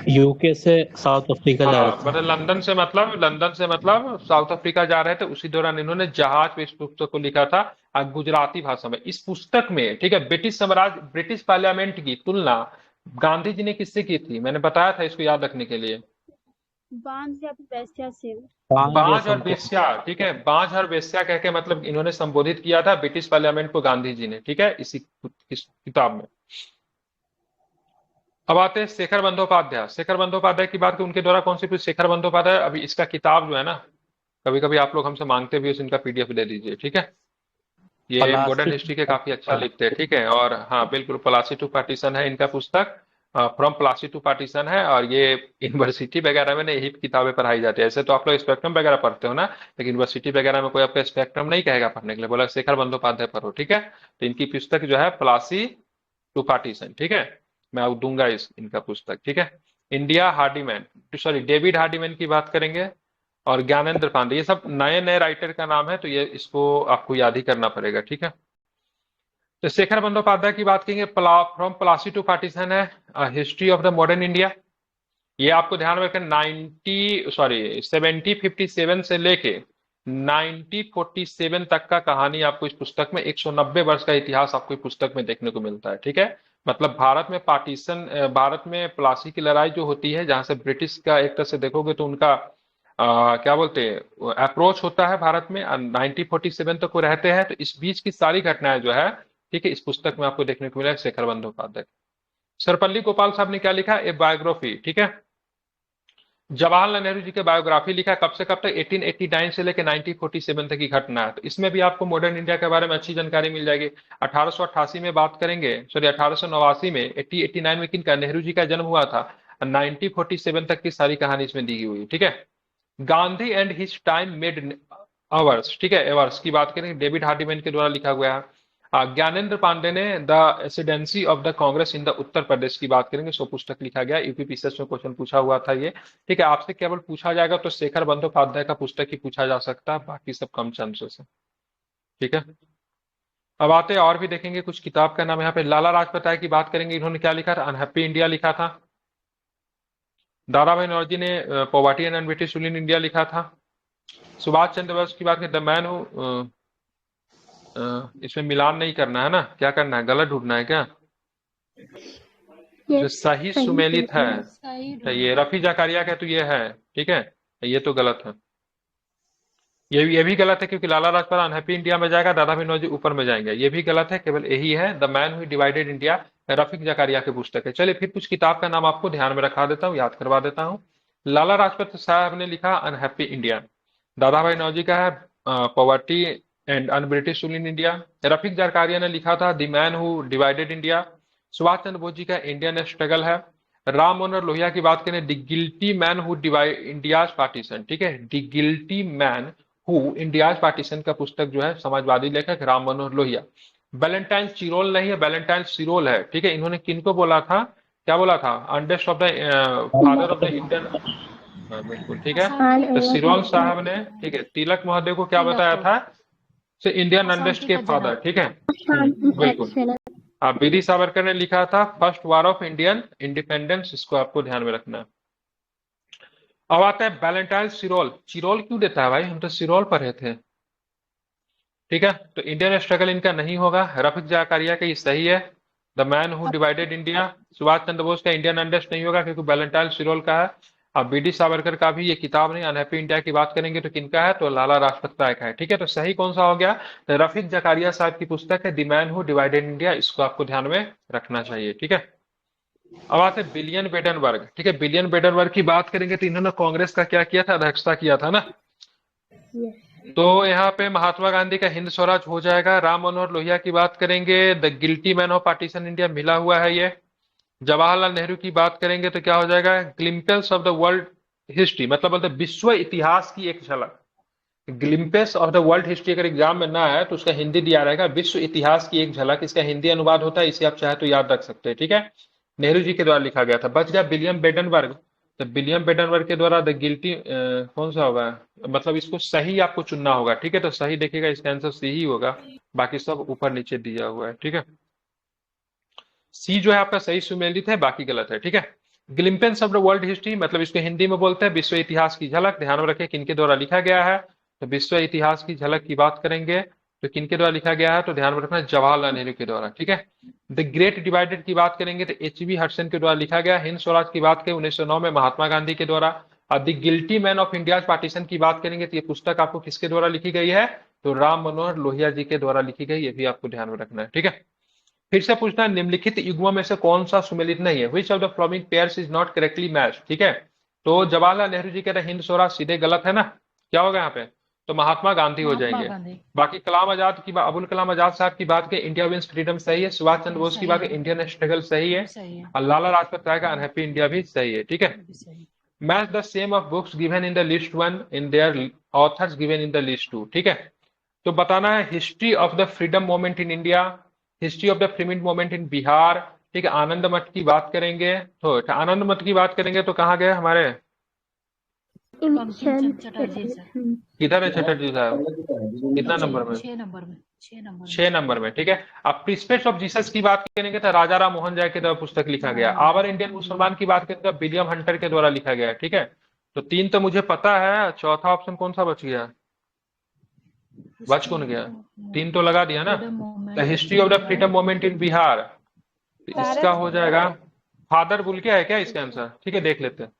यूके से साउथ अफ्रीका जा रहे थे। मतलब लंदन से मतलब साउथ अफ्रीका जा रहे थे, उसी दौरान इन्होंने जहाज पे इस पुस्तक को लिखा था गुजराती भाषा में। इस पुस्तक में, ठीक है, ब्रिटिश पार्लियामेंट की तुलना गांधी जी ने किससे की थी? मैंने बताया था इसको याद रखने के लिए। बांझ या फिर वैश्या से। बांझ और वेश्या, ठीक है, बांझ और वेश्या कह के मतलब इन्होंने संबोधित किया था ब्रिटिश पार्लियामेंट को गांधी जी ने, ठीक है, इस किताब में। अब आते हैं शेखर बंदोपाध्याय। शेखर बंदोपाध्याय की बात की, उनके द्वारा कौन सी पुस्तक? शेखर बंदोपाध्याय, अभी इसका किताब जो है ना, कभी कभी आप लोग हमसे मांगते भी हो, इनका पीडीएफ दे दीजिए, ठीक है। ये मॉडर्न प्लास्टिक हिस्ट्री के काफी अच्छा लिखते हैं, ठीक है। और हाँ बिल्कुल, प्लासी टू पार्टीशन है इनका पुस्तक, फ्रॉम प्लासी टू पार्टीशन है। और ये यूनिवर्सिटी वगैरह में ना यही किताबें पढ़ाई जाती है। ऐसे तो आप लोग स्पेक्ट्रम वगैरह पढ़ते हो ना, लेकिन यूनिवर्सिटी वगैरह में कोई आपका स्पेक्ट्रम नहीं कहेगा पढ़ने के लिए, बोला शेखर बंदोपाध्याय पढ़ो, ठीक है। तो इनकी पुस्तक जो है प्लासी टू पार्टीशन, ठीक है, मैं अब दूंगा इनका पुस्तक, ठीक है। इंडिया हार्डीमैन, सॉरी डेविड हार्डीमैन की बात करेंगे, और ज्ञानेंद्र पांडे, ये सब नए नए राइटर का नाम है, तो ये इसको आपको याद ही करना पड़ेगा, ठीक है। तो शेखर बंदोपाध्याय की बात करेंगे, फ्रॉम प्लासी टू पार्टीशन है history of the modern India. ये आपको ध्यान में रखना, 1757 से लेके 1947 तक का कहानी आपको इस पुस्तक में, 190 वर्ष का इतिहास आपको इस पुस्तक में देखने को मिलता है, ठीक है। मतलब भारत में पार्टीशन, भारत में प्लासी की लड़ाई जो होती है, जहां से ब्रिटिश का एक तरह से देखोगे तो उनका क्या बोलते हैं अप्रोच होता है भारत में, 1947 तक वो रहते हैं, तो इस बीच की सारी घटनाएं जो है, ठीक है, इस पुस्तक में आपको देखने को मिला है शेखर बंदोपाध्याय। सर्वपल्ली गोपाल साहब ने क्या लिखा? ए बायोग्राफी, ठीक है। जवाहरलाल नेहरू जी की बायोग्राफी लिखा, कब से कब तक? 1889 से लेकर 1947 तक की घटना है। तो इसमें भी आपको मॉडर्न इंडिया के बारे में अच्छी जानकारी मिल जाएगी। 1888 में बात करेंगे, सॉरी 1889 में, 1889 में किनका? नेहरू जी का जन्म हुआ था। 1947 तक की सारी कहानी इसमें दी हुई, ठीक है। Gandhi and his time made ours, ठीक है, एवर्स की बात करें, डेविड हार्डीमैन के द्वारा लिखा गया है। ज्ञानेंद्र पांडे ने the ascendancy of the Congress in the Uttar Pradesh की बात करेंगे, सो पुस्तक लिखा गया, यूपीपीसीएस में क्वेश्चन पूछा हुआ था ये, ठीक है। आपसे केवल पूछा जाएगा तो शेखर बंदोपाध्याय का पुस्तक ही पूछा जा सकता है, बाकी सब कम चांसेस है, ठीक है। अब आते हैं और भी देखेंगे कुछ किताब का नाम, यहाँ पे लाला लाजपत राय की बात करेंगे, इन्होंने क्या लिखा था? अनहैप्पी इंडिया लिखा था। दादा भाई नौरोजी ने poverty and British rule in India लिखा था। सुभाष चंद्र बोस की बात करें, द मैन हु, इसमें मिलान नहीं करना है ना, क्या करना है? गलत ढूंढना है क्या? जो सही सुमेलित है, तो ये रफी जकारिया का, तो ये है, ठीक है, ये तो गलत है। ये भी गलत है, क्योंकि लाला लाजपत अनहैप्पी इंडिया में जाएगा, दादा भाई नौरोजी ऊपर में जाएंगे, ये भी गलत है। केवल यही है the man who divided India, Rafiq Zakaria की पुस्तक है। चलिए फिर कुछ किताब का नाम आपको ध्यान में रखा देता हूँ, याद करवा देता हूँ। लाला लाजपत साहब ने लिखा अनहैप्पी इंडिया, दादा भाई नौरोजी का है poverty and un British rule in India, Rafiq Zakaria ने लिखा था the man who divided India, Subhash Chandra Bose ji का इंडियन स्ट्रगल है। राम मनोहर लोहिया की बात करें, the guilty man who divide India's partition, ठीक है, the guilty man who India's partition का पुस्तक जो है, समाजवादी लेखक राम मनोहर लोहिया। वैलेंटाइन चिरोल नहीं है, वैलेंटाइन सिरोल है, ठीक है। इन्होंने किनको बोला था? क्या बोला था? Unrest of the father of the Indian, बिल्कुल ठीक है। तो सिरोल साहब ने, ठीक है, तिलक महोदय को क्या बताया था? से इंडियन अंडेस्ट के फादर, ठीक है, बिल्कुल। बीडी सावरकर ने लिखा था first war of Indian independence, इसको आपको ध्यान में रखना है। अब आता है वैलेंटाइन सिरोल। चिरोल क्यों देता है भाई? हम तो सिरोल पढ़े थे, ठीक है। तो इंडियन स्ट्रगल इनका नहीं होगा। रफीक जकारिया का ये सही है, the man who divided India. Subhash Chandra Bose का इंडियन अंडेस्ट नहीं होगा, क्योंकि वैलेंटाइन सिरोल का है। अब बीडी सावरकर का भी ये किताब नहीं, अनहैप्पी इंडिया की बात करेंगे तो किनका है? तो लाला लाजपत राय का है, ठीक है। तो सही कौन सा हो गया? तो रफीक जकारिया साहब की पुस्तक है the man who divided India, इसको आपको ध्यान में रखना चाहिए, ठीक है। अब आते हैं विलियम बेडनबर्ग, ठीक है। विलियम बेडनबर्ग की बात करेंगे तो इन्होंने कांग्रेस का क्या किया था? अध्यक्षता किया था ना। तो यहाँ पे महात्मा गांधी का हिंद स्वराज हो जाएगा। राम मनोहर लोहिया की बात करेंगे, the guilty man of partition India मिला हुआ है ये। जवाहरलाल नेहरू की बात करेंगे तो क्या हो जाएगा? ग्लिम्पल्स ऑफ द वर्ल्ड हिस्ट्री, मतलब बोलते विश्व इतिहास की एक झलक। ग्लिम्पेस ऑफ द वर्ल्ड हिस्ट्री अगर एग्जाम में ना आए तो उसका हिंदी दिया रहेगा विश्व इतिहास की एक झलक, इसका हिंदी अनुवाद होता है, इसे आप चाहे तो याद रख सकते हैं, ठीक है। नेहरू जी के द्वारा लिखा गया था। बच गया विलियम बेडनबर्ग, तो विलियम बेडनबर्ग के द्वारा द गिल्टी कौन सा होगा? मतलब इसको सही आपको चुनना होगा, ठीक है। तो सही देखिएगा, इसका आंसर सी ही होगा, बाकी सब ऊपर नीचे दिया हुआ है, ठीक है। सी जो है आपका सही सुमेलित है, बाकी गलत है, ठीक है। ग्लिम्पेंस ऑफ द वर्ल्ड हिस्ट्री, मतलब इसको हिंदी में बोलते हैं विश्व इतिहास की झलक। ध्यान में रखें किनके द्वारा लिखा गया है, तो विश्व इतिहास की झलक की बात करेंगे तो किनके द्वारा लिखा गया है? तो ध्यान में रखना, जवाहरलाल नेहरू के द्वारा। ठीक है। द ग्रेट डिवाइडेड की बात करेंगे तो एच.बी. हडसन के द्वारा लिखा गया। हिंद स्वराज की बात करें 1909 में महात्मा गांधी के द्वारा। और the guilty man of India partition की बात करेंगे तो ये पुस्तक आपको किसके द्वारा लिखी गई है? तो राम मनोहर लोहिया जी के द्वारा लिखी गई। ये भी आपको ध्यान में रखना है। ठीक है। फिर से पूछना है, निम्नलिखित युग्मों में से कौन सा सुमेलित नहीं है? Which of the following pairs is not correctly match? ठीक है। तो जवाहरलाल नेहरू जी कह रहे हिंद स्वराज, सीधे गलत है ना। क्या होगा यहाँ पे? तो महात्मा गांधी हो जाएंगे। बाकी कलाम आजाद की अबुल कलाम आजाद साहब की बात करें, इंडिया विंस फ्रीडम सही है। सुभाष चंद्र बोस की बात करें, इंडियन स्ट्रगल सही है। और लाला लाजपत राय का अनहैप्पी इंडिया भी सही है। ठीक है। Match the same of books given in the list 1 in their authors given in the list 2। ठीक है। तो बताना है history of the freedom movement in India, history of the freedom movement in Bihar. ठीक है। आनंद मठ की बात करेंगे तो आनंद मठ की बात करेंगे तो कहाँ गए हमारे? किधर है चटर्जी साहब? कितना नंबर में? 6 नंबर में। ठीक है। अब प्रिंसिपल्स ऑफ जीसस की बात करेंगे तो राजा राम मोहन राय के द्वारा पुस्तक लिखा गया। आवर इंडियन मुसलमान की बात करें तो विलियम हंटर के द्वारा लिखा गया। ठीक है। तो 3 तो मुझे पता है, चौथा ऑप्शन कौन सा बच गया? बच कौन गया? 3 तो लगा दिया ना। The history of the freedom movement in Bihar, तो इसका हो जाएगा फादर बुल के है क्या इसका आंसर? ठीक है, देख लेते हैं,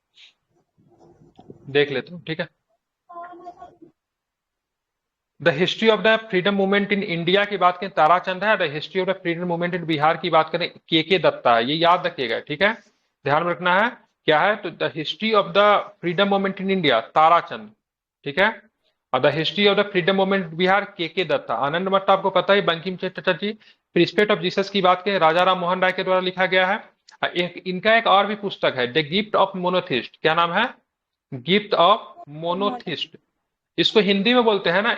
देख लेते हैं। ठीक है। The history of the freedom movement in India की बात करें ताराचंद है। The history of the freedom movement in Bihar की बात करें के दत्ता है। ये याद रखिएगा। ठीक है। ध्यान में रखना है क्या है। तो the history of the freedom movement in India Tarachand. ठीक है। और the history of the freedom movement Bihar के दत्ता। आनंद मठ आपको पता है, Bankim Chandra Chatterjee. Principle of Jesus की बात करें राजा राम मोहन राय के द्वारा लिखा गया है। इनका एक और भी पुस्तक है, द गिफ्ट ऑफ मोनोथिस्ट। क्या नाम है? Gift of monotheist. इसको हिंदी में बोलते हैं ना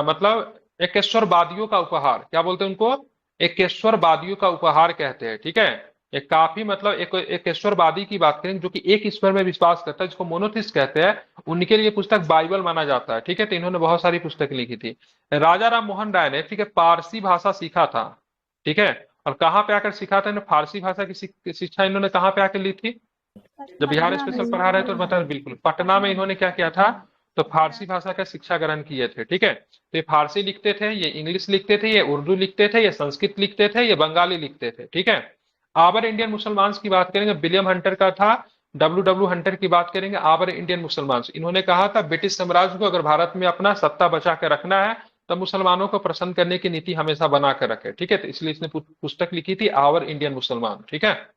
मतलब एकेश्वरवादियों का उपहार। क्या बोलते हैं उनको? एकेश्वरवादियों का उपहार कहते हैं। ठीक है। ये काफी मतलब एक एकेश्वरवादी की बात करें जो कि एक ईश्वर में विश्वास करता है, जिसको मोनोथिस्ट कहते हैं, उनके लिए पुस्तक बाइबल माना जाता है। ठीक है। तो इन्होंने बहुत सारी पुस्तक लिखी थी। राजा राम मोहन राय ने, ठीक है, पारसी भाषा सीखा था। ठीक है। और कहाँ पे आकर सीखा था? फारसी भाषा की शिक्षा इन्होंने कहाँ पे आकर ली थी? जब बिहार स्पेशल पढ़ा रहे तो मतलब बिल्कुल पटना में इन्होंने क्या किया था? तो फारसी भाषा का शिक्षा ग्रहण किए थे। ठीक है। तो ये फारसी लिखते थे, ये इंग्लिश लिखते थे, ये उर्दू लिखते थे, ये संस्कृत लिखते थे, ये बंगाली लिखते थे। ठीक है। आवर इंडियन मुसलमान की बात करेंगे, विलियम हंटर का था। डब्ल्यू हंटर की बात करेंगे, आवर इंडियन मुसलमान। इन्होंने कहा था ब्रिटिश साम्राज्य को अगर भारत में अपना सत्ता बचा कर रखना है तो मुसलमानों को प्रसन्न करने की नीति हमेशा बना कर रखे। ठीक है। तो इसलिए इसने पुस्तक लिखी थी आवर इंडियन मुसलमान। ठीक है।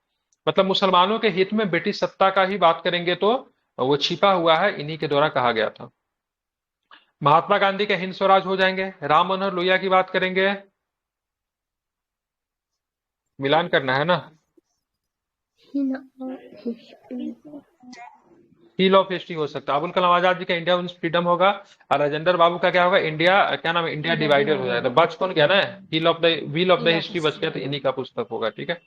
मतलब मुसलमानों के हित में ब्रिटिश सत्ता का ही बात करेंगे तो वो छिपा हुआ है, इन्हीं के द्वारा कहा गया था। महात्मा गांधी के हिंद स्वराज हो जाएंगे। राम मनोहर लोहिया की बात करेंगे, मिलान करना है ना। हील ऑफ हिस्ट्री हो सकता है। अबुल कलाम आजाद जी का इंडिया विंस फ्रीडम होगा। और राजेंद्र बाबू का क्या होगा? इंडिया, क्या नाम है, इंडिया डिवाइडेड हो जाएगा। तो बच कौन गया ना? व्हील ऑफ द हिस्ट्री बच गया, तो इन्हीं का पुस्तक होगा। ठीक है।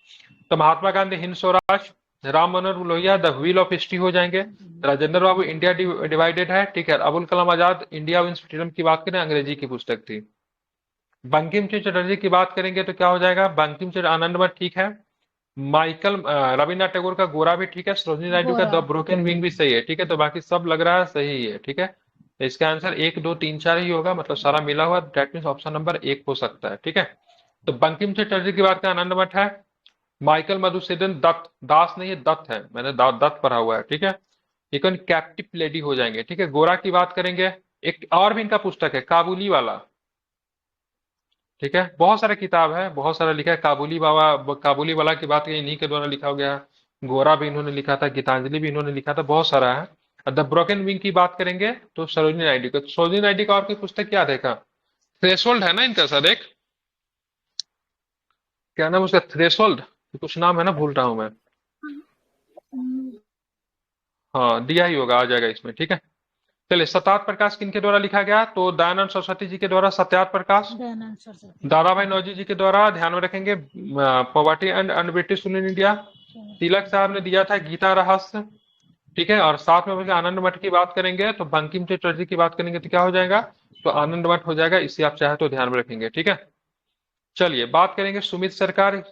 तो Mahatma Gandhi Hind Swaraj, Ram Manohar Lohia the wheel of history हो जाएंगे। राजेंद्र बाबू इंडिया डिवाइडेड है। ठीक है। Abul Kalam Azad India wins freedom की बात करें, अंग्रेजी की पुस्तक थी। बंकिम चंद्र चटर्जी की बात करेंगे तो क्या हो जाएगा? बंकिम चंद्र आनंद मठ ठीक है। माइकल रविन्द्रनाथ टैगोर का गोरा भी ठीक है। सरोजिनी नायडू का द ब्रोकन विंग भी सही है। ठीक है। तो बाकी सब लग रहा है सही है। ठीक है। तो इसका आंसर 1 2 3 4 ही होगा, मतलब सारा मिला हुआ। दैट मीन्स ऑप्शन नंबर 1 हो सकता है। ठीक है। तो बंकिम चंद्र चटर्जी की बात करें, आनंद मठ है। माइकल मधुसूदन दत्त, दास नहीं है, दत्त है, मैंने दत्त पढ़ा हुआ है। ठीक है। इकन कैप्टिव लेडी हो जाएंगे। ठीक है। गोरा की बात करेंगे, एक और भी इनका पुस्तक है काबुली वाला। ठीक है। बहुत सारा किताब है, बहुत सारा लिखा है। काबुली वाला की बात इन्हीं के द्वारा लिखा हो गया। गोरा भी इन्होंने लिखा था, गीतांजलि भी इन्होंने लिखा था, बहुत सारा है। द ब्रोकन विंग की बात करेंगे तो सरोजिनी नायडू का। सरोजिनी नायडू का और कोई पुस्तक क्या देखा? थ्रेशोल्ड है ना इनका सर, एक क्या नाम उसका? थ्रेशोल्ड कुछ नाम है ना, भूल रहा हूं मैं। हाँ, दिया ही होगा, आ जाएगा इसमें। ठीक है। चलिए, सत्यार्थ प्रकाश किनके द्वारा लिखा गया? तो दयानंद सरस्वती जी के द्वारा सत्यार्थ प्रकाश। दादाभाई नौरोजी जी के द्वारा, ध्यान में रखेंगे, poverty and British rule in India. Tilak साहब ने दिया था गीता रहस्य। ठीक है। और साथ में आनंद मठ की बात करेंगे तो बंकिम चंद्र चटर्जी की बात करेंगे तो क्या हो जाएगा? तो आनंद मठ हो जाएगा। इसे आप चाहे तो ध्यान में रखेंगे। ठीक है। चलिए, बात करेंगे सुमित सरकार,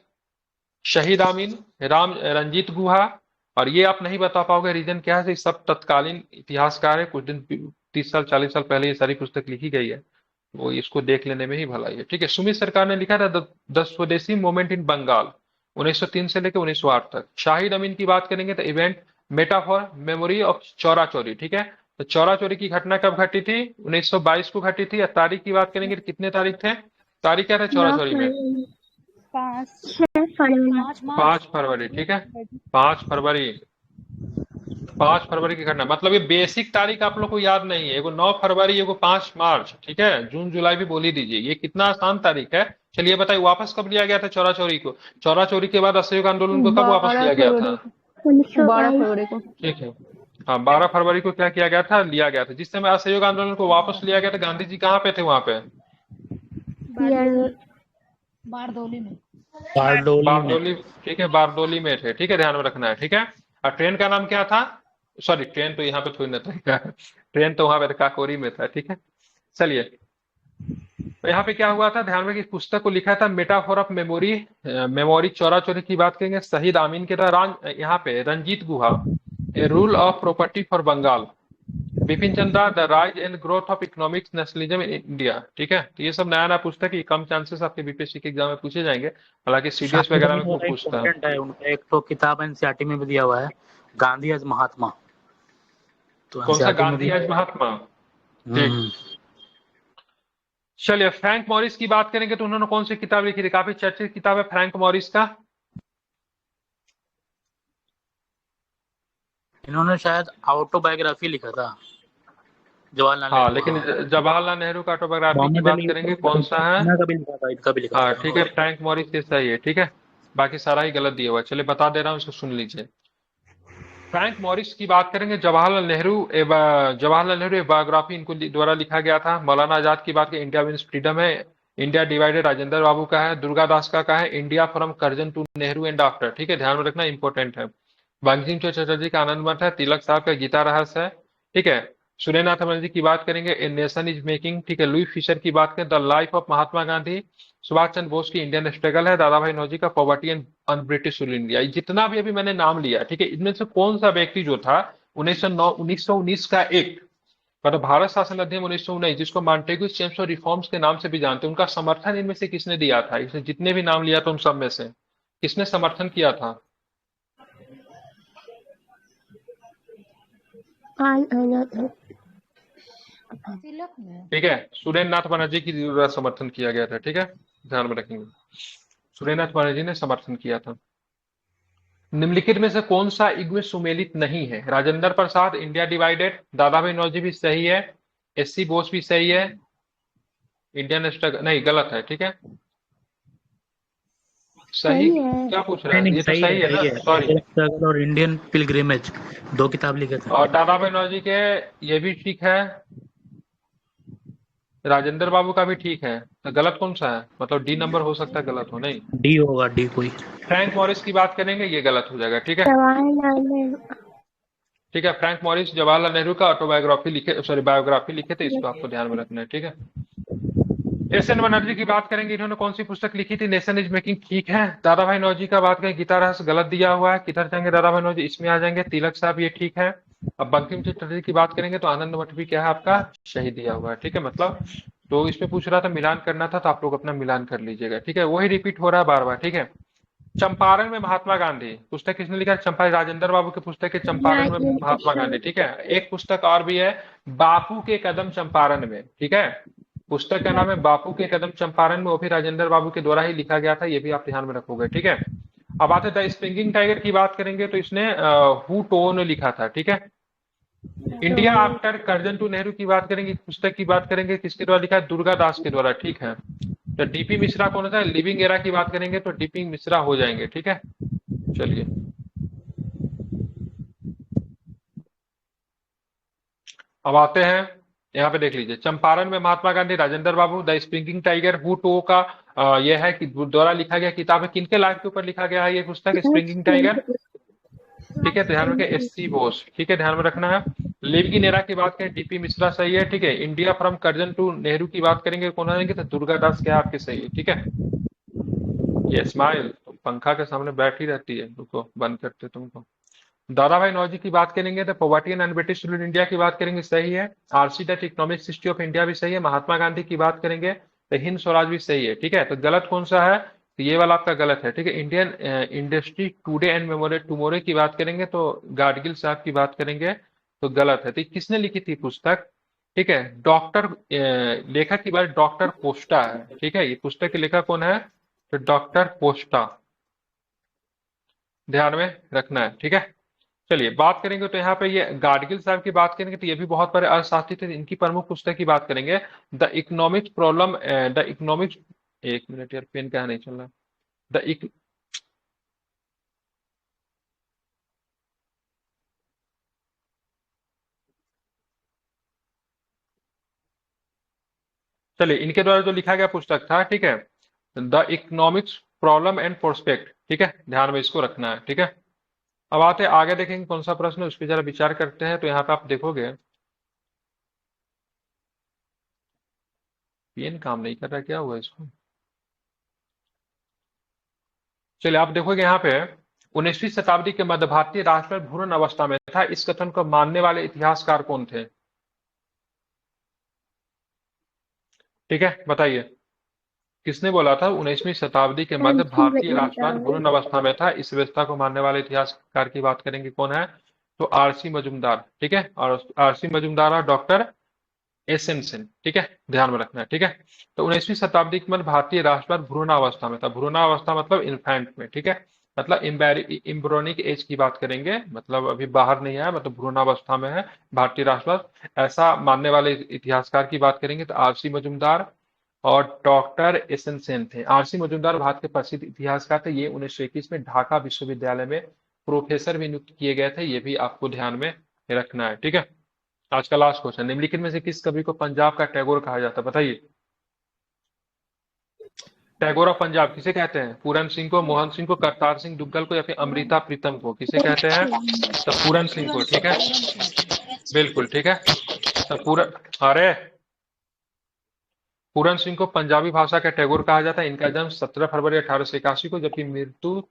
शहीद आमीन, राम रंजीत गुहा। और ये आप नहीं बता पाओगे, रीजन क्या है? सब तत्कालीन इतिहासकार है, कुछ दिन 30 साल 40 साल पहले ये सारी पुस्तक लिखी गई है। वो इसको देख लेने में ही भलाई है। ठीक है, सुमित सरकार ने लिखा था द स्वदेशी मूवमेंट इन बंगाल 1903 से लेकर 1908 तक। शाहिद अमीन की बात करेंगे तो event metaphor memory of Chaura चोरी। ठीक है, तो चौरा चोरी की घटना कब घटी थी? 1922 को घटी थी। या तारीख की बात करेंगे तो कितने तारीख थे? तारीख क्या था चौरा चोरी में? 5 फरवरी। ठीक है, 5 फरवरी। 5 फरवरी की घटना, मतलब ये बेसिक तारीख आप लोग को याद नहीं है। एगो 9 फरवरी, एगो 5 मार्च। ठीक है, जून जुलाई भी बोल ही दीजिए, ये कितना आसान तारीख है। चलिए बताइए, वापस कब लिया गया था चौरा चोरी को? चौरा चोरी के बाद असहयोग आंदोलन को कब वापस लिया गया था? 12 फरवरी को। ठीक है, हाँ 12 फरवरी को क्या किया गया था? लिया गया था। जिस समय असहयोग आंदोलन को वापस लिया गया था, गांधी जी कहाँ पे थे वहां पे? बारडोली में। बारडोली। ठीक है, बारडोली में थे। ठीक है, ध्यान में रखना है। ठीक है, और ट्रेन का नाम क्या था? सॉरी, ट्रेन तो यहाँ पे थोड़ी ना था ट्रेन तो वहां पे काकोरी में था। ठीक है, चलिए, तो यहाँ पे क्या हुआ था, ध्यान में, कि पुस्तक को लिखा था metaphor of memory. Memory Chaura चोरी की बात करेंगे शहीद आमीन के द्वारा। यहाँ पे Ranjit Guha, a rule of property for Bengal. Bipin Chandra, the rise and growth of economics nationalism in India. ठीक है, तो ये सब नया नया पुस्तक है, कम चांसेस आपके बीपीएससी के एग्जाम में पूछे जाएंगे, हालांकि सीडीएस शाहिद वगैरह अमीन में वाला पूछता है। इम्पोर्टेंट है, उनका एक तो किताब एनसीईआरटी में भी दिया हुआ है, गांधी आज महात्मा। तो कौन सा? एनसीईआरटी में गांधी भी। आज महात्मा। ठीक, हम्म। चलिए, फ्रैंक मॉरिस की बात करेंगे तो उन्होंने कौन सी किताब लिखी थी? काफी चर्चित किताब है फ्रैंक मॉरिस का। इन्होंने शायद ऑटोबायोग्राफी लिखा था जवाहरलाल हाँ, नेहरू। लेकिन हाँ, जवाहरलाल नेहरू का ऑटोबायोग्राफी की मोहम्मद बात अली करेंगे, कौन सा है? जिन्ना का भी लिखा था, इनका भी लिखा हाँ था। ठीक है, फ्रैंक मॉरिस ये सही है। ठीक है, बाकी सारा ही गलत दिया हुआ है। चलिए बता दे रहा हूँ, इसको सुन लीजिए। फ्रैंक मॉरिस की बात करेंगे, जवाहरलाल नेहरू एक बायोग्राफी इनको द्वारा लिखा गया था। मौलाना आजाद की बात करें, इंडिया विंस फ्रीडम है। इंडिया डिवाइडेड राजेंद्र बाबू का है। दुर्गा दास का है, India from Curzon to Nehru and after. ठीक है, ध्यान में रखना, इंपॉर्टेंट है। बंकिम चंद्र चटर्जी का आनंद मठ है। तिलक साहब का गीता रहस्य है। ठीक है, सुरेंद्रनाथ बनर्जी की बात करेंगे, ए नेशन इज मेकिंग। ठीक है, लुई फिशर की बात करें, the life of Mahatma Gandhi. Subhash Chandra Bose की इंडियन स्ट्रगल है। दादा भाई नौरोजी का poverty and un British rule India. जितना भी अभी मैंने नाम लिया, ठीक है, इनमें से कौन सा व्यक्ति जो था 1919 का एक, मतलब भारत शासन अधिनियम 1919, जिसको मॉन्टेग्यू चेम्स और रिफॉर्म्स के नाम से भी जानते हैं, उनका समर्थन इनमें से किसने दिया था? इसने जितने भी नाम लिया था उन सब में से किसने समर्थन किया था? ठीक है, सुरेंद्र नाथ बनर्जी की द्वारा समर्थन किया गया था। ठीक है, ध्यान में रखेंगे, सुरेंद्र नाथ बनर्जी ने समर्थन किया था। निम्नलिखित में से कौन सा युग में सुमेलित नहीं है? Rajendra Prasad, India divided. दादा भाई नौरोजी भी सही है। एससी बोस भी सही है। इंडियन स्ट्रगल नहीं, गलत है। ठीक है, सही क्या पूछ रहे नहीं हैं? नहीं, ये तो सही सही है, है सही ना, है। सॉरी। इंडियन स्ट्रगल और इंडियन पिलग्रिमेज 2 किताब लिखे थे। और दादा भाई नौरोजी के ये भी ठीक है। राजेंद्र बाबू का भी ठीक है। तो गलत कौन सा है? मतलब डी नंबर हो सकता है गलत हो। नहीं, डी होगा, डी कोई। फ्रैंक मॉरिस की बात करेंगे, ये गलत हो जाएगा। ठीक है, ठीक है, फ्रैंक मॉरिस जवाहरलाल नेहरू का ऑटोबायोग्राफी लिखे, सॉरी बायोग्राफी लिखे थे, इसको आपको ध्यान में रखना है। ठीक है, एस एन बनर्जी की बात करेंगे, इन्होंने कौन सी पुस्तक लिखी थी? Nation is making. ठीक है, दादा भाई नौरोजी का बात करें, गीता रहस्य, गलत दिया हुआ है। किधर जाएंगे दादा भाई नौरोजी? इसमें आ जाएंगे। तिलक साहब, ये ठीक है। अब बंकिम चंद्र चटर्जी की बात करेंगे तो आनंद मठ भी क्या है आपका? शहीद दिया हुआ है। ठीक है, मतलब तो इसमें पूछ रहा था मिलान करना था, तो आप लोग अपना मिलान कर लीजिएगा। ठीक है, वही रिपीट हो रहा है बार बार। ठीक है, चंपारण में महात्मा गांधी पुस्तक किसने लिखा है? चंपारण, राजेंद्र बाबू की पुस्तक है चंपारण में महात्मा गांधी। ठीक है, एक पुस्तक और भी है, बापू के कदम चंपारण में। ठीक है, पुस्तक का नाम है बापू के कदम चंपारण में, वो भी राजेंद्र बाबू के द्वारा ही लिखा गया था, ये भी आप ध्यान में रखोगे। ठीक है, अब आते द स्प्रिंगिंग टाइगर की बात करेंगे तो इसने हु टो ने लिखा था। ठीक है, India after Curzon to Nehru की बात करेंगे, पुस्तक की बात करेंगे, किसके द्वारा लिखा है? दुर्गा दास के द्वारा। ठीक है, तो डीपी मिश्रा कौन सा है? लिविंग एरा की बात करेंगे तो डीपी मिश्रा हो जाएंगे। ठीक है, चलिए अब आते हैं, यहाँ पे देख लीजिए, चंपारण में Mahatma Gandhi, Rajendra Babu. The springing tiger Hugh Toye का यह है कि द्वारा लिखा गया किताब है, किनके लाइफ के ऊपर लिखा गया है ये पुस्तक? Springing tiger. ठीक है, ध्यान रखें, एससी बोस। ठीक है, ध्यान में रखना है। लिविंग एरा की बात करें, टीपी मिश्रा सही है। ठीक है, India from Curzon to Nehru की बात करेंगे, कौन आएंगे? तो दुर्गा दास क्या आपके सही है। ठीक है, ये स्माइल तुम पंखा के सामने बैठी रहती है, रुको बंद करते तुमको। दादाभाई नौरोजी की बात करेंगे तो poverty and un-British rule India की बात करेंगे, सही है। RC that economic history of India भी सही है। महात्मा गांधी की बात करेंगे तो हिंद स्वराज भी सही है, ठीक है। तो गलत कौन सा है, तो ये वाला आपका गलत है, ठीक है। इंडियन इंडस्ट्री टुडे एंड मेमोरे टुमोरे की बात करेंगे तो गाडगिल साहब की बात करेंगे तो गलत है। तो किसने लिखी थी पुस्तक, ठीक है, डॉक्टर, लेखक की बात डॉक्टर पोस्टा है, ठीक है। ये पुस्तक के लेखक कौन है, तो डॉक्टर पोस्टा, ध्यान में रखना है, ठीक है। चलिए बात करेंगे तो यहाँ पे ये गाडगिल साहब की बात करेंगे तो ये भी बहुत बड़े अर्थशास्त्री थे। इनकी प्रमुख पुस्तक की बात करेंगे the economics problem, the economics, एक मिनट यार पेन क्या नहीं चल रहा, द इक चलिए इनके द्वारा जो लिखा गया पुस्तक था, ठीक है, the economics problem and prospect, ठीक है, ध्यान में इसको रखना है, ठीक है। अब आते हैं आगे, देखेंगे कौन सा प्रश्न है उस पर जरा विचार करते हैं। तो यहाँ पे आप देखोगे पेन काम नहीं कर रहा, क्या हुआ इसको। चलिए आप देखोगे यहाँ पे 19वीं शताब्दी के मध्य भारतीय राष्ट्र भ्रूण अवस्था में था, इस कथन को मानने वाले इतिहासकार कौन थे, ठीक है, बताइए किसने बोला था 19वीं शताब्दी के मध्य भारतीय राष्ट्रवाद भ्रूण अवस्था में था, इस व्यवस्था को मानने वाले इतिहासकार की बात करेंगे कौन है, तो आरसी मजूमदार, ठीक है। और आरसी मजूमदार और डॉक्टर एसएन सेन, ठीक है, ध्यान में रखना है, ठीक है। तो 19वीं शताब्दी के मध्य भारतीय राष्ट्रवाद भ्रूणावस्था में था, भ्रूणावस्था मतलब इन्फेंट में, ठीक है, मतलब इम्ब्रोनिक एज की बात करेंगे, मतलब अभी बाहर नहीं आया, मतलब भ्रूणावस्था में है भारतीय राष्ट्रवाद, ऐसा मानने वाले इतिहासकार की बात करेंगे तो आरसी मजूमदार और डॉक्टर एसएन सेन थे। आरसी मजूमदार भारत के प्रसिद्ध इतिहासकार थे। ये 1921 में ढाका विश्वविद्यालय में प्रोफेसर भी नियुक्त किए गए थे, ये भी आपको ध्यान में रखना है, ठीक है। आज का लास्ट क्वेश्चन, निम्नलिखित में से किस कवि को पंजाब का टैगोर कहा जाता है, बताइए। टैगोर ऑफ पंजाब किसे कहते हैं, पूरन सिंह को, मोहन सिंह को, करतार सिंह दुग्गल को, या फिर अमृता प्रीतम को, किसे कहते हैं, तो पूरन सिंह को, ठीक है, बिल्कुल ठीक है। तो अरे पूरन सिंह को पंजाबी भाषा का टैगोर कहा जाता है। इनका जन्म 17 फरवरी 1881 को, जबकि मृत्यु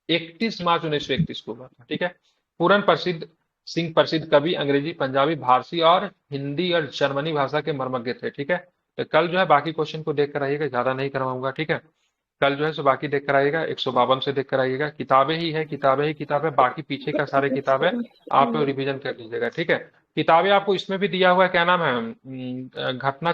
31 मार्च 1931 को हुआ था, ठीक है। पूरन सिंह प्रसिद्ध कवि, अंग्रेजी, पंजाबी, फारसी और हिंदी और जर्मनी भाषा के मर्मज्ञ थे, ठीक है। तो कल जो है बाकी क्वेश्चन को देख कर आइएगा, ज्यादा नहीं करवाऊंगा, ठीक है। कल जो है सो बाकी देख कर आइएगा, 152 से देख कर आइएगा, किताबें ही है, किताबें ही किताबें, बाकी पीछे का सारे किताबें आप रिवीजन कर लीजिएगा, ठीक है। किताबें आपको इसमें भी दिया हुआ है, क्या नाम है, घटना